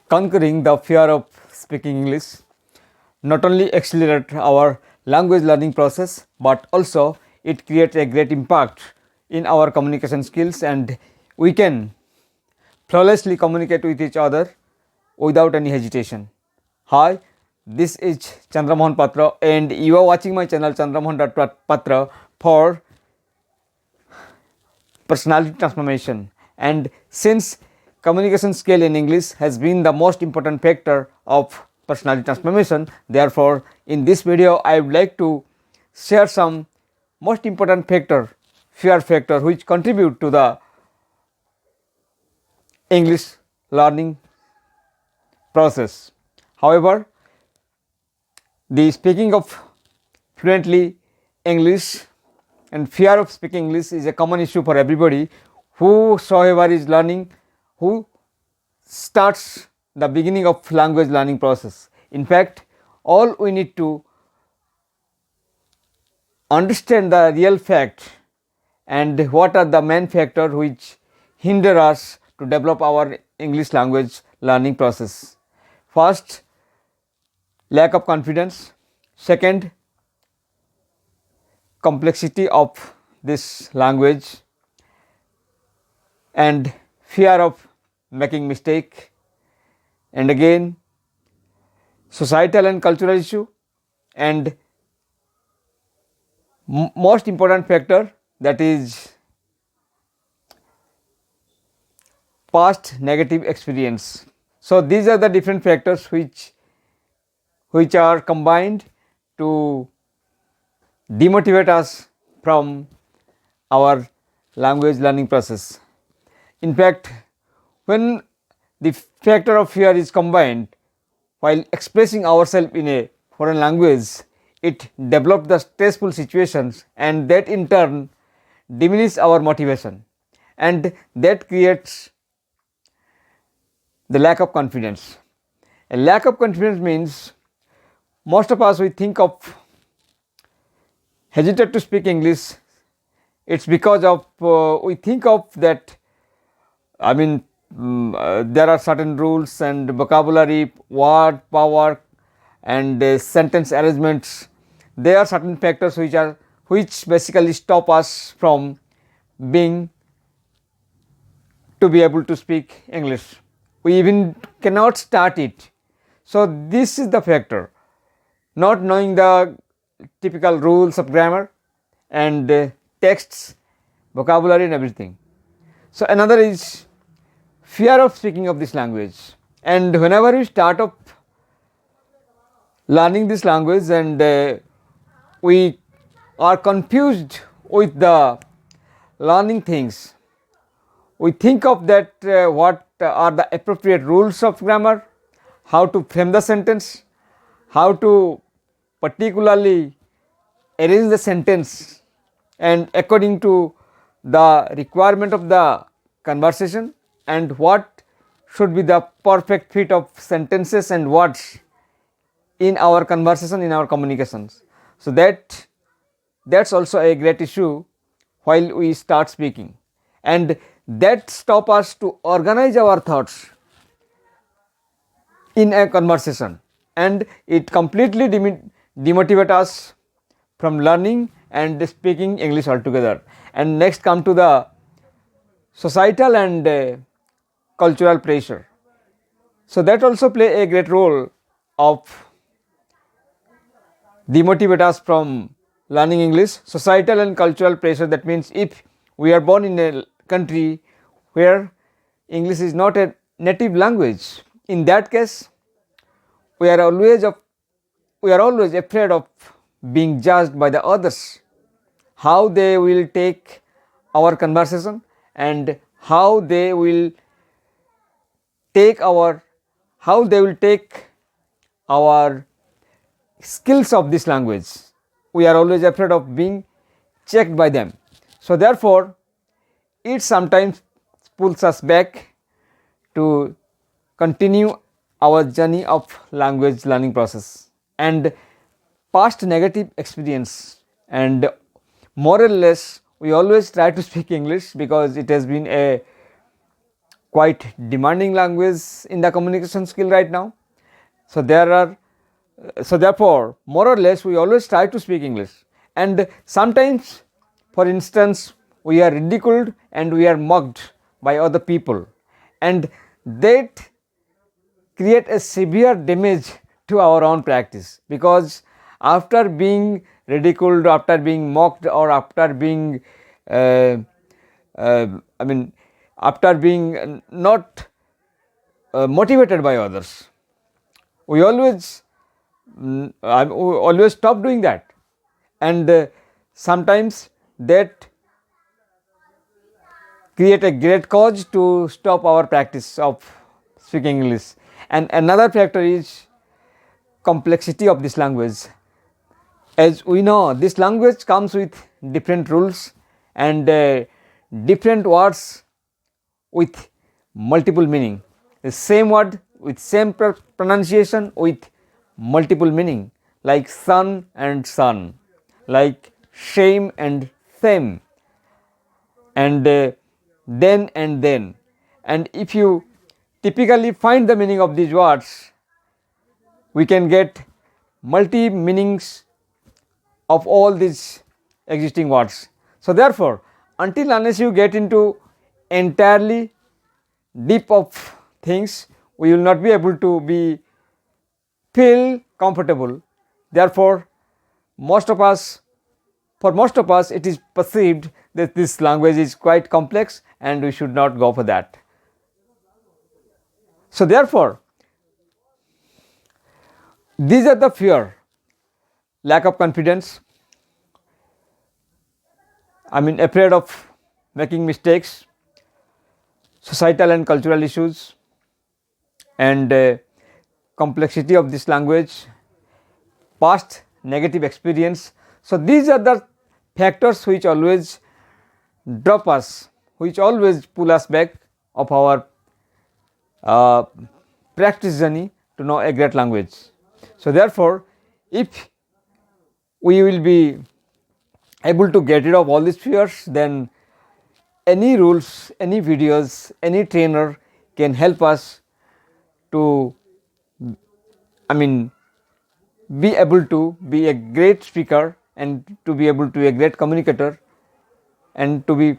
conquering the fear of speaking English not only accelerate our language learning process, but also it creates a great impact in our communication skills, and we can flawlessly communicate with each other without any hesitation. Hi, this is Chandramohan Patra and you are watching my channel Chandramohan.Patra for personality transformation. And since communication skill in English has been the most important factor of personality transformation, therefore in this video I would like to share some most important fear factor which contribute to the English learning process. However, the speaking of fluently English and fear of speaking English is a common issue for everybody whosoever is learning, who starts the beginning of language learning process. In fact, all we need to understand the real fact and what are the main factors which hinder us to develop our English language learning process. First, lack of confidence. Second, complexity of this language and fear of making mistake, and again societal and cultural issue, and most important factor, that is past negative experience. So these are the different factors which are combined to demotivate us from our language learning process. In fact, when the factor of fear is combined while expressing ourselves in a foreign language, it develops the stressful situations, and that in turn diminish our motivation, and that creates the lack of confidence. A lack of confidence means most of us we think of hesitate to speak English. It's because of we think of that, there are certain rules and vocabulary, word power, and sentence arrangements. There are certain factors which basically stop us from being to be able to speak English. We even cannot start it. So this is the factor, not knowing the typical rules of grammar and texts, vocabulary and everything. So another is fear of speaking of this language, and whenever we start up learning this language and we are confused with the learning things, we think of that what are the appropriate rules of grammar, how to frame the sentence, how to particularly arrange the sentence and according to the requirement of the conversation, and what should be the perfect fit of sentences and words in our conversation, in our communications. So that's also a great issue while we start speaking, and that stop us to organize our thoughts in a conversation, and it completely demotivate us from learning and speaking English altogether. And next come to the societal and cultural pressure. So that also play a great role of demotivate us from learning English. Societal and cultural pressure, that means if we are born in a country where English is not a native language, in that case we are always afraid of being judged by the others, how they will take our conversation and how they will take our skills of this language. We are always afraid of being checked by them. So therefore it sometimes pulls us back to continue our journey of language learning process. And past negative experience, and more or less we always try to speak English because it has been a quite demanding language in the communication skill right now. So therefore more or less we always try to speak English, and sometimes, for instance, we are ridiculed and we are mocked by other people, and that create a severe damage to our own practice, because after being ridiculed, after being mocked, or after being I mean after being not motivated by others, we always we always stop doing that, and sometimes that create a great cause to stop our practice of speaking English. And another factor is complexity of this language. As we know, this language comes with different rules and different words with multiple meaning. The same word with same pronunciation with multiple meaning, like sun and sun, like shame and same, and then and then. And if you typically find the meaning of these words, we can get multi meanings of all these existing words. So therefore, until unless you get into entirely deep of things, we will not be able to be feel comfortable. Therefore, most of us it is perceived that this language is quite complex and we should not go for that. So therefore, these are the fear: lack of confidence, afraid of making mistakes, societal and cultural issues, and complexity of this language, past negative experience. So these are the factors which always drop us, which always pull us back of our practice journey to know a great language. So therefore, if we will be able to get rid of all these fears, then any rules, any videos, any trainer can help us to be able to be a great speaker and to be able to be a great communicator and to be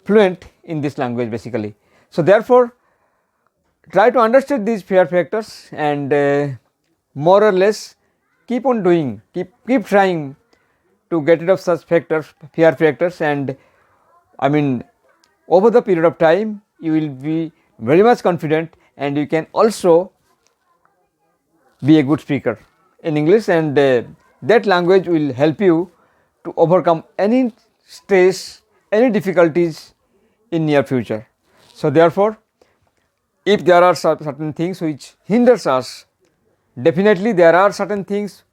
fluent in this language basically. So therefore, try to understand these fear factors and more or less keep on doing, keep trying to get rid of such factors, fear factors, and over the period of time you will be very much confident and you can also be a good speaker in English, and that language will help you to overcome any stress, any difficulties in near future. So therefore, if there are certain things which hinders us, definitely there are certain things,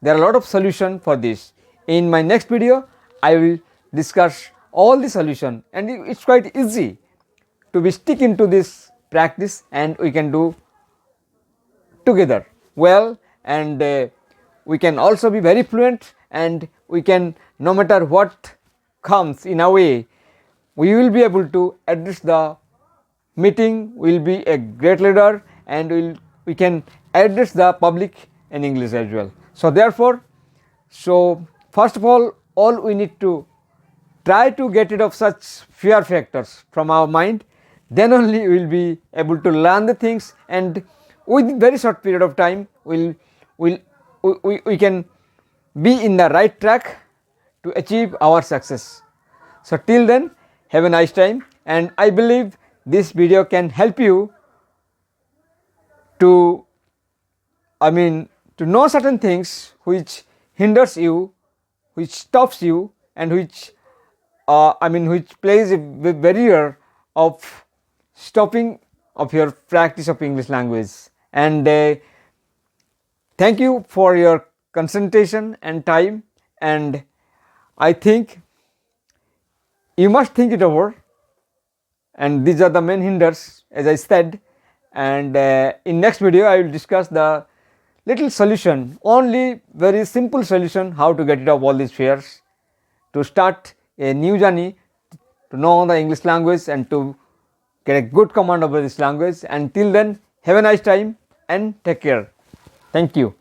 there are a lot of solution for this. In my next video, I will discuss all the solution, and it's quite easy to be stick into this practice and we can do together well, and we can also be very fluent, and we can, no matter what comes in a way, we will be able to address the meeting, will be a great leader, and we can address the public in English as well. So therefore, first of all we need to try to get rid of such fear factors from our mind, then only we will be able to learn the things, and with very short period of time we can be in the right track to achieve our success. So till then, have a nice time, and I believe this video can help you to to know certain things which hinders you, which stops you, and which which plays a barrier of stopping of your practice of English language. And thank you for your concentration and time, and I think you must think it over, and these are the main hinders as I said, and in next video I will discuss the little solution, only very simple solution, how to get rid of all these fears, to start a new journey to know the English language and to get a good command over this language. Until then, have a nice time and take care. Thank you.